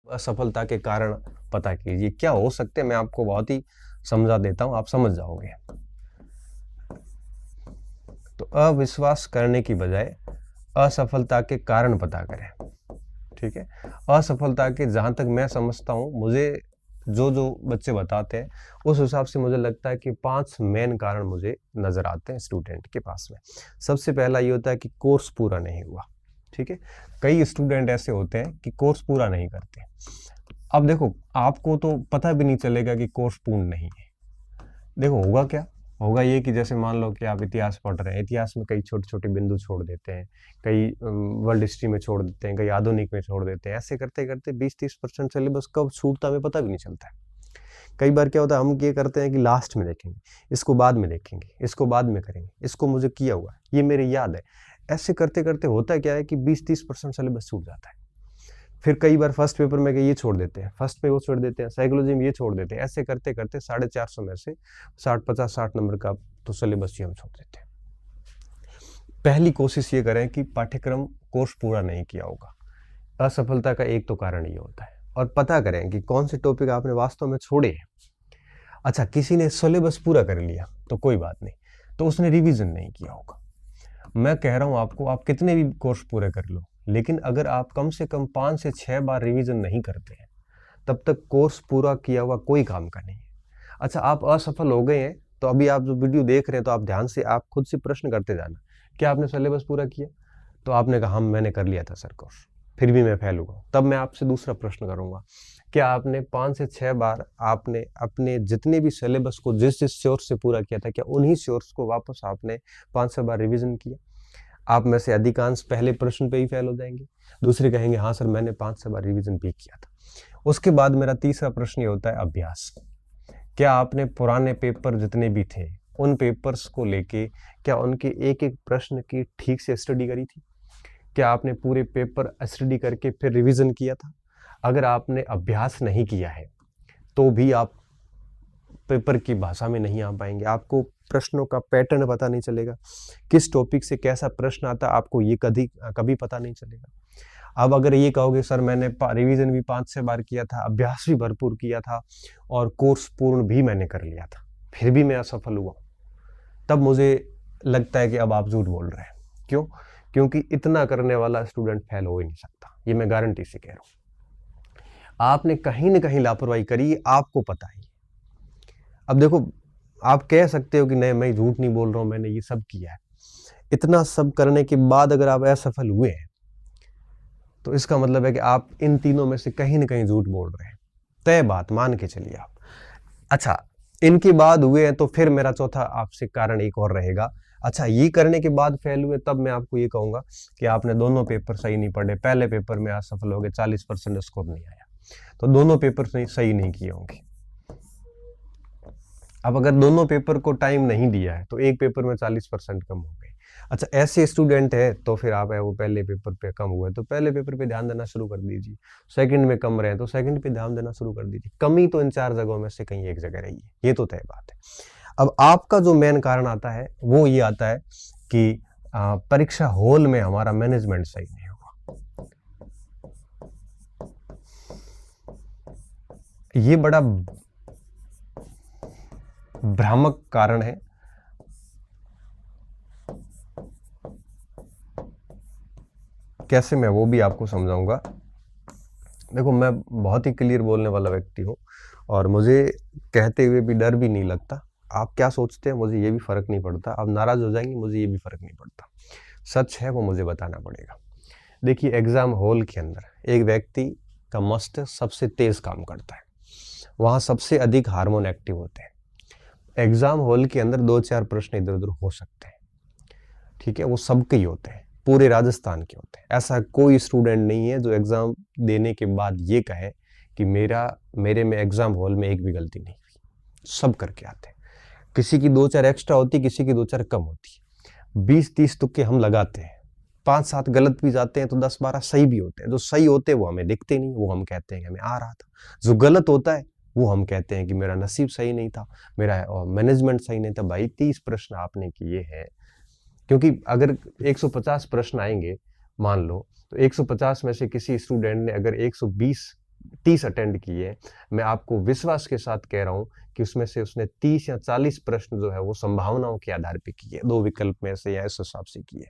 असफलता के कारण पता कीजिए। क्या हो सकते हैं, मैं आपको बहुत ही समझा देता हूं, आप समझ जाओगे। तो अविश्वास करने की बजाय असफलता के कारण पता करें। ठीक है, असफलता के जहां तक मैं समझता हूं, मुझे जो जो बच्चे बताते हैं उस हिसाब से मुझे लगता है कि 5 मेन कारण मुझे नजर आते हैं स्टूडेंट के पास में। सबसे पहला ये होता है कि कोर्स पूरा नहीं हुआ। ठीक है, कई स्टूडेंट ऐसे होते हैं कि कोर्स पूरा नहीं करते। अब देखो, आपको तो पता भी नहीं चलेगा कि कोर्स पूर्ण नहीं है। देखो होगा क्या, होगा ये कि जैसे मान लो कि आप इतिहास पढ़ रहे हैं, इतिहास में कई छोटे छोटे बिंदु छोड़ देते हैं, कई वर्ल्ड हिस्ट्री में छोड़ देते हैं, कई आधुनिक में छोड़ देते हैं। ऐसे करते करते 20-30% सिलेबस कब छूटता हमें पता भी नहीं चलता है। कई बार क्या होता है, हम ये करते हैं कि लास्ट में देखेंगे, इसको बाद में देखेंगे, इसको बाद में करेंगे, इसको मुझे किया हुआ है, ये मेरी याद है। ऐसे करते करते होता क्या है कि 20-30% सिलेबस छूट जाता है। फिर कई बार फर्स्ट पेपर में ये छोड़ देते हैं, फर्स्ट पे वो छोड़ देते हैं, साइकोलॉजी में ये छोड़ देते हैं। ऐसे करते करते 450 में से 60 नंबर का तो सिलेबस ही हम छोड़ देते हैं। पहली कोशिश ये करें कि पाठ्यक्रम कोर्स पूरा नहीं किया होगा। असफलता का एक तो कारण ये होता है। और पता करें कि कौन से टॉपिक आपने वास्तव में छोड़े हैं। अच्छा, किसी ने सिलेबस पूरा कर लिया तो कोई बात नहीं, तो उसने रिवीजन नहीं किया होगा। मैं कह रहा हूं आपको, आप कितने भी कोर्स पूरे कर लो, लेकिन अगर आप कम से कम 5 से 6 बार रिवीजन नहीं करते हैं, तब तक कोर्स पूरा किया हुआ कोई काम का नहीं है। अच्छा, आप असफल हो गए हैं, तो अभी आप जो वीडियो देख रहे हैं तो आप ध्यान से आप खुद से प्रश्न करते जाना, क्या आपने सिलेबस पूरा किया? तो आपने कहा, हम मैंने कर लिया था सर कोर्स, फिर भी मैं फेल हुआ। तब मैं आपसे दूसरा प्रश्न करूंगा, क्या आपने 5 से 6 बार आपने अपने जितने भी सिलेबस को जिस जिस सोर्स से पूरा किया था, क्या उन्हीं सोर्स को वापस आपने 5-6 बार रिवीजन किया? आप में से अधिकांश पहले प्रश्न पे ही फेल हो जाएंगे, दूसरे कहेंगे हाँ सर मैंने 5-6 बार रिवीजन भी किया था। उसके बाद मेरा तीसरा प्रश्न ये होता है अभ्यास। क्या आपने पुराने पेपर जितने भी थे उन पेपर्स को लेके क्या उनके एक एक प्रश्न की ठीक से स्टडी करी थी? क्या आपने पूरे पेपर स्टडी करके फिर रिवीजन किया था? अगर आपने अभ्यास नहीं किया है तो भी आप पेपर की भाषा में नहीं आ पाएंगे, आपको प्रश्नों का पैटर्न पता नहीं चलेगा, किस टॉपिक से कैसा प्रश्न आता आपको ये कभी पता नहीं चलेगा। अब अगर ये कहोगे सर मैंने रिवीजन भी 5-6 बार किया था, अभ्यास भी भरपूर किया था और कोर्स पूर्ण भी मैंने कर लिया था, फिर भी मैं असफल हुआ, तब मुझे लगता है कि अब आप झूठ बोल रहे हैं। क्यों? क्योंकि इतना करने वाला स्टूडेंट फेल हो ही नहीं सकता, ये मैं गारंटी से कह रहा हूं। आपने कहीं ना कहीं लापरवाही करी, आपको पता है। अब देखो, आप कह सकते हो कि नहीं मैं झूठ नहीं बोल रहा हूं, मैंने ये सब किया है। इतना सब करने के बाद अगर आप असफल हुए हैं तो इसका मतलब है कि आप इन तीनों में से कहीं ना कहीं झूठ बोल रहे हैं, तय बात मान के चलिए आप। अच्छा, इनके बाद हुए हैं तो फिर मेरा चौथा आपसे कारण एक और रहेगा। अच्छा, ये करने के बाद फेल हुए, तब मैं आपको ये कहूंगा कि आपने दोनों पेपर सही नहीं पढ़े। पहले पेपर में असफल हो गए, 40% स्कोर नहीं आया, तो दोनों पेपर सही नहीं किए होंगे। अब अगर दोनों पेपर को टाइम नहीं दिया है तो एक पेपर में 40% कम हो गए। अच्छा, ऐसे स्टूडेंट है तो फिर आप है वो पहले पेपर पे कम हुए तो पहले पेपर पे ध्यान देना शुरू कर दीजिए, सेकंड में कम रहे तो सेकंड पे ध्यान देना शुरू कर दीजिए। कमी तो इन 4 जगहों में से कहीं एक जगह रही है, ये तो तय बात है। अब आपका जो मेन कारण आता है वो ये आता है कि परीक्षा हॉल में हमारा मैनेजमेंट सही नहीं हुआ। ये बड़ा भ्रामक कारण है। कैसे, मैं वो भी आपको समझाऊंगा। देखो, मैं बहुत ही क्लियर बोलने वाला व्यक्ति हूँ और मुझे कहते हुए भी डर भी नहीं लगता। आप क्या सोचते हैं मुझे ये भी फर्क नहीं पड़ता, आप नाराज हो जाएंगे मुझे ये भी फर्क नहीं पड़ता। सच है वो मुझे बताना पड़ेगा। देखिए, एग्जाम हॉल के अंदर एक व्यक्ति का मस्तिष्क सबसे तेज काम करता है, वहां सबसे अधिक हार्मोन एक्टिव होते हैं। एग्जाम हॉल के अंदर 2-4 प्रश्न इधर उधर हो सकते हैं, ठीक है, वो सबके ही होते हैं, पूरे राजस्थान के होते हैं। ऐसा कोई स्टूडेंट नहीं है जो एग्जाम देने के बाद ये कहे कि मेरे में एग्जाम हॉल में एक भी गलती नहीं हुई, सब करके आते हैं। किसी की 2-4 एक्स्ट्रा होती, किसी की 2-4 कम होती। 20-30 तुक्के हम लगाते हैं, 5-7 गलत भी जाते हैं तो 10-12 सही भी होते हैं। जो सही होते हैं वो हमें दिखते नहीं, वो हम कहते हैं कि हमें आ रहा था। जो गलत होता है वो हम कहते हैं कि मेरा नसीब सही नहीं था, मेरा मैनेजमेंट सही नहीं था। भाई 30 प्रश्न आपने किए हैं, क्योंकि अगर 150 प्रश्न आएंगे मान लो, तो 150 में से किसी स्टूडेंट ने अगर 120 30 अटेंड किए हैं, मैं आपको विश्वास के साथ कह रहा हूं कि उसमें से उसने 30 या 40 प्रश्न जो है वो संभावनाओं के आधार पे किए, 2 विकल्प में से या इस हिसाब से किए।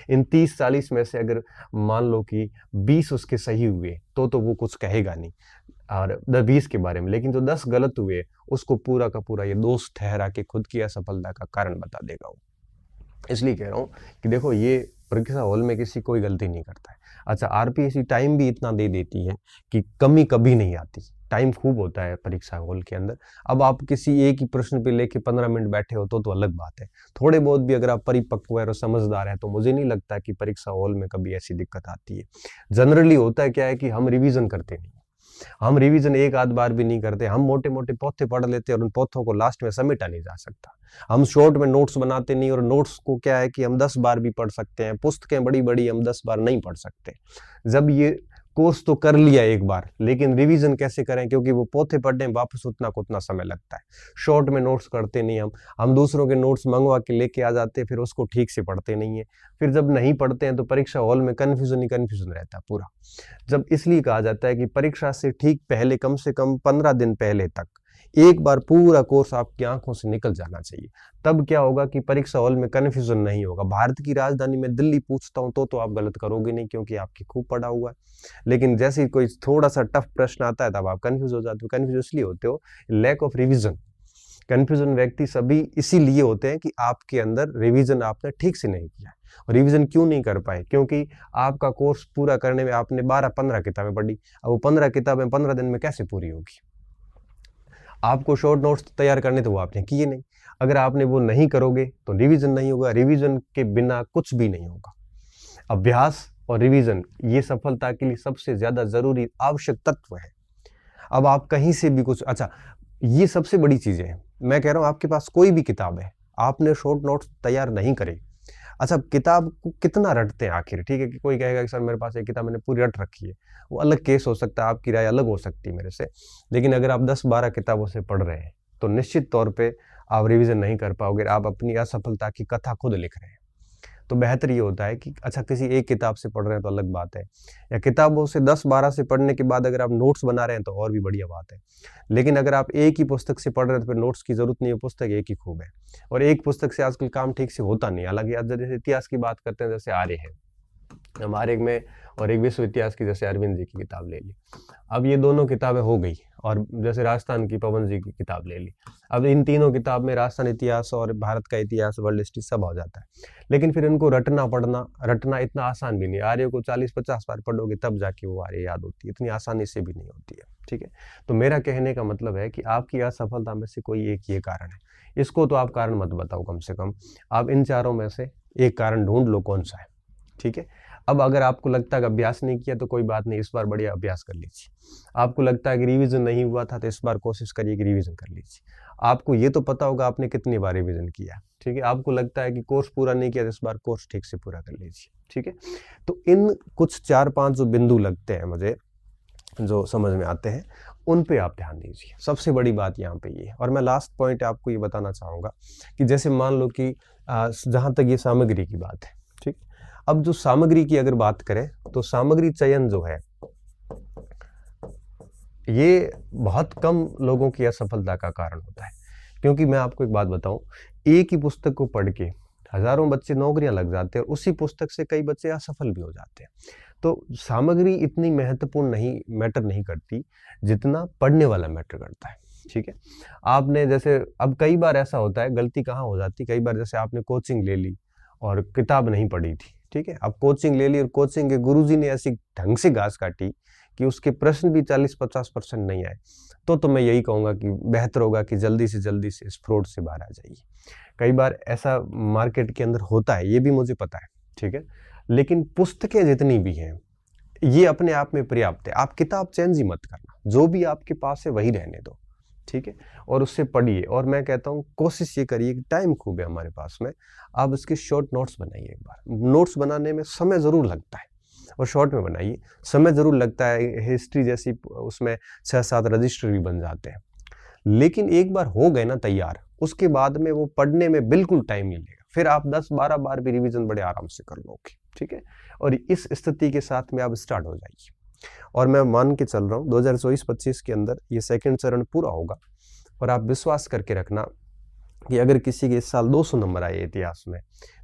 इन 30-40 में से अगर मान लो कि 20 उसके सही हुए तो वो कुछ कहेगा नहीं और 20 के बारे में, लेकिन जो 10 गलत हुए उसको पूरा का पूरा ये दोस्त ठहरा के खुद की असफलता का कारण बता देगा वो। इसलिए कह रहा हूँ कि देखो, ये परीक्षा हॉल में किसी कोई गलती नहीं करता है। अच्छा, आरपीएससी टाइम भी इतना दे देती है कि कमी कभी नहीं आती, टाइम खूब होता है परीक्षा हॉल के अंदर। अब आप किसी एक ही प्रश्न पे लेके 15 मिनट बैठे हो तो अलग बात है। थोड़े बहुत भी अगर आप परिपक्व है और समझदार है तो मुझे नहीं लगता कि परीक्षा हॉल में कभी ऐसी दिक्कत आती है। जनरली होता है क्या है कि हम रिवीजन करते नहीं, हम रिवीजन एक आध बार भी नहीं करते, हम मोटे मोटे पोथे पढ़ लेते हैं और उन पोथों को लास्ट में समेटा नहीं जा सकता। हम शॉर्ट में नोट्स बनाते नहीं, और नोट्स को क्या है कि हम 10 बार भी पढ़ सकते हैं, पुस्तकें बड़ी बड़ी हम 10 बार नहीं पढ़ सकते। जब ये कोर्स तो कर लिया एक बार, लेकिन रिवीजन कैसे करें, क्योंकि वो पोथे पढ़ने में वापस उतना को उतना समय लगता है। शॉर्ट में नोट्स करते नहीं हम दूसरों के नोट्स मंगवा के लेके आ जाते हैं, फिर उसको ठीक से पढ़ते नहीं है। फिर जब नहीं पढ़ते हैं तो परीक्षा हॉल में कन्फ्यूजन ही कन्फ्यूजन रहता है पूरा। जब इसलिए कहा जाता है कि परीक्षा से ठीक पहले, कम से कम 15 दिन पहले तक एक बार पूरा कोर्स आपकी आंखों से निकल जाना चाहिए। तब क्या होगा कि परीक्षा हॉल में कन्फ्यूजन नहीं होगा। भारत की राजधानी में दिल्ली पूछता हूं तो आप गलत करोगे नहीं, क्योंकि आपकी खूब पढ़ा हुआ है। लेकिन जैसे ही कोई थोड़ा सा टफ प्रश्न आता है तब आप कंफ्यूज हो जाते हो। कंफ्यूज इसलिए होते हो, लैक ऑफ रिवीजन। कंफ्यूजन व्यक्ति सभी इसीलिए होते हैं कि आपके अंदर रिवीजन आपने ठीक से नहीं किया। और रिवीजन क्यों नहीं कर पाए? क्योंकि आपका कोर्स पूरा करने में आपने 12-15 किताबें पढ़ी। अब वो 15 किताबें 15 दिन में कैसे पूरी होगी? आपको शॉर्ट नोट्स तैयार करने तो वो आपने किए नहीं। अगर आपने वो नहीं करोगे तो रिवीजन नहीं होगा। रिवीजन के बिना कुछ भी नहीं होगा। अभ्यास और रिवीजन ये सफलता के लिए सबसे ज्यादा जरूरी आवश्यक तत्व है। अब आप कहीं से भी कुछ, अच्छा ये सबसे बड़ी चीजें हैं। मैं कह रहा हूं आपके पास कोई भी किताब है, आपने शॉर्ट नोट्स तैयार नहीं करे। अच्छा, किताब को कितना रटते हैं आखिर? ठीक है कि कोई कहेगा कि सर मेरे पास एक किताब मैंने पूरी रट रखी है, वो अलग केस हो सकता है, आपकी राय अलग हो सकती है मेरे से। लेकिन अगर आप 10-12 किताबों से पढ़ रहे हैं तो निश्चित तौर पे आप रिवीजन नहीं कर पाओगे, आप अपनी असफलता की कथा खुद लिख रहे हैं। तो बेहतर ये होता है कि अच्छा, किसी एक किताब से पढ़ रहे हैं तो अलग बात है, या किताबों से 10-12 से पढ़ने के बाद अगर आप नोट्स बना रहे हैं तो और भी बढ़िया बात है। लेकिन अगर आप एक ही पुस्तक से पढ़ रहे हैं तो फिर नोट्स की जरूरत नहीं है, पुस्तक एक ही खूब है। और एक पुस्तक से आजकल काम ठीक से होता नहीं। हालांकि आज जैसे इतिहास की बात करते हैं, जैसे आर्य है हमारे में, और एक विश्व इतिहास की जैसे अरविंद जी की किताब ले ली। अब ये दोनों किताबें हो गई, और जैसे राजस्थान की पवन जी की किताब ले ली। अब इन तीनों किताब में राजस्थान इतिहास और भारत का इतिहास, वर्ल्ड हिस्ट्री सब हो जाता है। लेकिन फिर इनको रटना इतना आसान भी नहीं। आर्य को 40-50 बार पढ़ोगे तब जाके वो आर्य याद होती है, इतनी आसानी से भी नहीं होती है। ठीक है, तो मेरा कहने का मतलब है कि आपकी असफलता में से कोई एक ये कारण है। इसको तो आप कारण मत बताओ, कम से कम आप इन चारों में से एक कारण ढूंढ लो कौन सा है। ठीक है, अब अगर आपको लगता है कि अभ्यास नहीं किया तो कोई बात नहीं, इस बार बढ़िया अभ्यास कर लीजिए। आपको लगता है कि रिवीजन नहीं हुआ था तो इस बार कोशिश करिए कि रिवीजन कर लीजिए। आपको ये तो पता होगा आपने कितनी बार रिवीजन किया। ठीक है, आपको लगता है कि कोर्स पूरा नहीं किया तो इस बार कोर्स ठीक से पूरा कर लीजिए। ठीक है, तो इन कुछ 4-5 जो बिंदु लगते हैं मुझे, जो समझ में आते हैं, उन पे आप ध्यान दीजिए। सबसे बड़ी बात यहाँ पे ये है। और मैं लास्ट पॉइंट आपको ये बताना चाहूंगा कि जैसे मान लो कि जहां तक ये सामग्री की बात है, ठीक, अब जो सामग्री की अगर बात करें तो सामग्री चयन जो है ये बहुत कम लोगों की असफलता का कारण होता है। क्योंकि मैं आपको एक बात बताऊं, एक ही पुस्तक को पढ़ के हजारों बच्चे नौकरियां लग जाते हैं और उसी पुस्तक से कई बच्चे असफल भी हो जाते हैं। तो सामग्री इतनी महत्वपूर्ण नहीं, मैटर नहीं करती जितना पढ़ने वाला मैटर करता है। ठीक है, आपने जैसे, अब कई बार ऐसा होता है, गलती कहाँ हो जाती, कई बार जैसे आपने कोचिंग ले ली और किताब नहीं पढ़ी थी। ठीक है, अब कोचिंग ले ली और कोचिंग के गुरुजी ने ऐसी ढंग से घास काटी कि उसके प्रश्न भी 40-50% नहीं आए, तो मैं यही कहूंगा कि बेहतर होगा कि जल्दी से इस फ्रॉड से बाहर आ जाइए। कई बार ऐसा मार्केट के अंदर होता है, ये भी मुझे पता है। ठीक है, लेकिन पुस्तकें जितनी भी हैं ये अपने आप में पर्याप्त है। आप किताब चेंज ही मत करना, जो भी आपके पास है वही रहने दो। ठीक है, और उससे पढ़िए। और मैं कहता हूँ कोशिश ये करिए कि टाइम खूब है हमारे पास में, आप इसके शॉर्ट नोट्स बनाइए। एक बार नोट्स बनाने में समय जरूर लगता है, और शॉर्ट में बनाइए, समय जरूर लगता है। हिस्ट्री जैसी उसमें 6-7 रजिस्टर भी बन जाते हैं, लेकिन एक बार हो गए ना तैयार, उसके बाद में वो पढ़ने में बिल्कुल टाइम नहीं लगेगा। फिर आप 10-12 बार भी रिवीजन बड़े आराम से कर लोगे। ठीक है, और इस स्थिति के साथ में आप स्टार्ट हो जाइए। और मैं मान के चल रहा हूँ 2024-25 के अंदर ये सेकंड चरण पूरा होगा। और आप विश्वास करके रखना कि अगर किसी के इस साल 200 नंबर आए इतिहास में,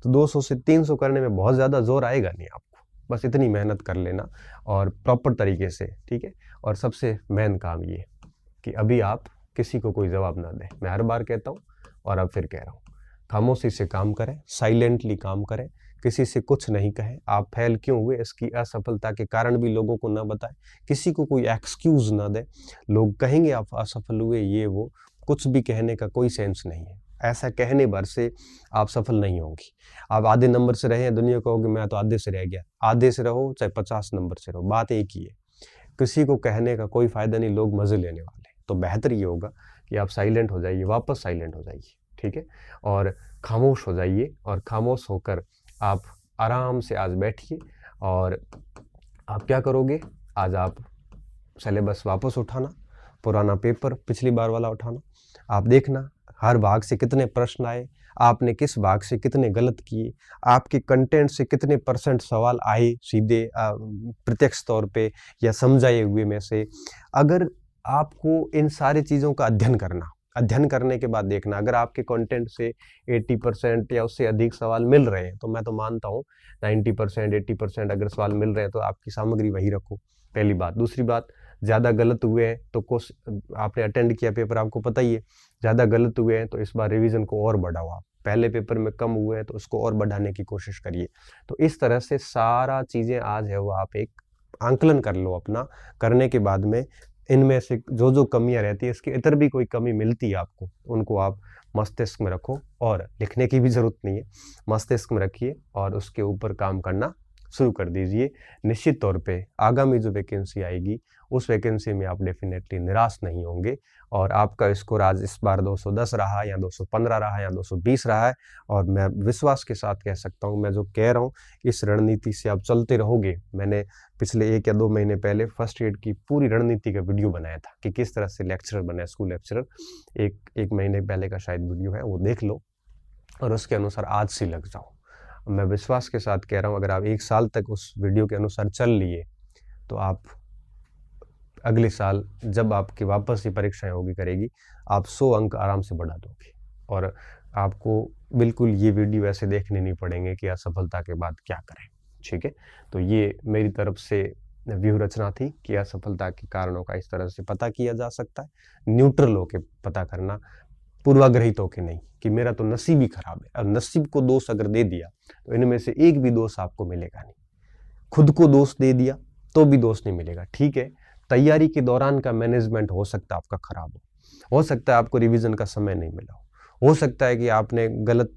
तो 200 से 300 करने में बहुत ज़्यादा जोर आएगा नहीं आपको। बस इतनी मेहनत कर लेना और प्रॉपर तरीके से, ठीक है। और सबसे मेन काम ये कि अभी आप किसी को कोई जवाब ना दें। मैं हर बार कहता हूँ और अब फिर कह रहा हूँ, खामोशी से काम करें, साइलेंटली काम करें, किसी से कुछ नहीं कहें। आप फेल क्यों हुए इसकी असफलता के कारण भी लोगों को ना बताएं, किसी को कोई एक्सक्यूज ना दें। लोग कहेंगे आप असफल हुए, ये वो, कुछ भी कहने का कोई सेंस नहीं है। ऐसा कहने भर से आप सफल नहीं होंगी। आप आधे नंबर से रहे, दुनिया कहोगे मैं तो आधे से रह गया। आधे से रहो चाहे 50 नंबर से रहो, बात एक ही है। किसी को कहने का कोई फायदा नहीं, लोग मजे लेने वाले। तो बेहतर ये होगा कि आप साइलेंट हो जाइए, वापस साइलेंट हो जाइए, ठीक है। और खामोश हो जाइए, और खामोश होकर आप आराम से आज बैठिए। और आप क्या करोगे, आज आप सिलेबस वापस उठाना, पुराना पेपर पिछली बार वाला उठाना। आप देखना हर भाग से कितने प्रश्न आए, आपने किस भाग से कितने गलत किए, आपके कंटेंट से कितने % सवाल आए सीधे प्रत्यक्ष तौर पे या समझाए हुए में से। अगर आपको इन सारी चीज़ों का अध्ययन करने के बाद देखना, अगर आपके कंटेंट से 80% या उससे अधिक सवाल मिल रहे हैं, तो मैं तो मानता हूँ 90% 80% अगर सवाल मिल रहे हैं तो आपकी सामग्री वही रखो, पहली बात। दूसरी बात, ज़्यादा गलत हुए हैं तो आपने अटेंड किया पेपर, आपको पता ही है। ज़्यादा गलत हुए हैं तो इस बार रिवीजन को और बढ़ाओ। आप पहले पेपर में कम हुए हैं तो उसको और बढ़ाने की कोशिश करिए। तो इस तरह से सारा चीज़ें आज है वो आप एक आंकलन कर लो अपना। करने के बाद में इनमें से जो जो कमियां रहती है, इसके इतर भी कोई कमी मिलती है आपको, उनको आप मस्तिष्क में रखो। और लिखने की भी ज़रूरत नहीं है, मस्तिष्क में रखिए और उसके ऊपर काम करना शुरू कर दीजिए। निश्चित तौर पे आगामी जो वैकेंसी आएगी उस वैकेंसी में आप डेफिनेटली निराश नहीं होंगे। और आपका स्कोर आज इस बार 210 रहा या 215 रहा या 220 रहा है। और मैं विश्वास के साथ कह सकता हूँ, मैं जो कह रहा हूँ इस रणनीति से आप चलते रहोगे। मैंने पिछले 1 या 2 महीने पहले फर्स्ट एड की पूरी रणनीति का वीडियो बनाया था कि किस तरह से लेक्चरर बने, स्कूल लेक्चरर। एक महीने पहले का शायद वीडियो है, वो देख लो और उसके अनुसार आज से लग जाओ। मैं विश्वास के साथ कह रहा हूँ, अगर आप 1 साल तक उस वीडियो के अनुसार चल लिए तो आप अगले साल जब आपकी वापस ही परीक्षाएं होगी करेगी, आप 100 अंक आराम से बढ़ा दोगे। और आपको बिल्कुल ये वीडियो ऐसे देखने नहीं पड़ेंगे कि असफलता के बाद क्या करें, ठीक है। तो ये मेरी तरफ से व्यूह रचना थी कि असफलता के कारणों का इस तरह से पता किया जा सकता है। न्यूट्रल होके पता करना, पूर्वाग्रहित होके नहीं कि मेरा तो नसीब ही खराब है। और नसीब को दोष अगर दे दिया तो इनमें से एक भी दोष आपको मिलेगा नहीं। खुद को दोष दे दिया तो भी दोष नहीं मिलेगा, ठीक है। तैयारी के दौरान का मैनेजमेंट हो सकता है आपका खराब हो सकता है आपको रिवीजन का समय नहीं मिला हो सकता है कि आपने गलत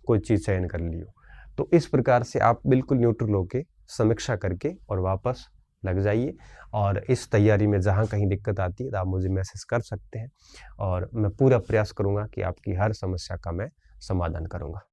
कोई चीज चयन कर ली हो। तो इस प्रकार से आप बिल्कुल न्यूट्रल होके समीक्षा करके और वापस लग जाइए। और इस तैयारी में जहाँ कहीं दिक्कत आती है तो आप मुझे मैसेज कर सकते हैं और मैं पूरा प्रयास करूँगा कि आपकी हर समस्या का मैं समाधान करूँगा।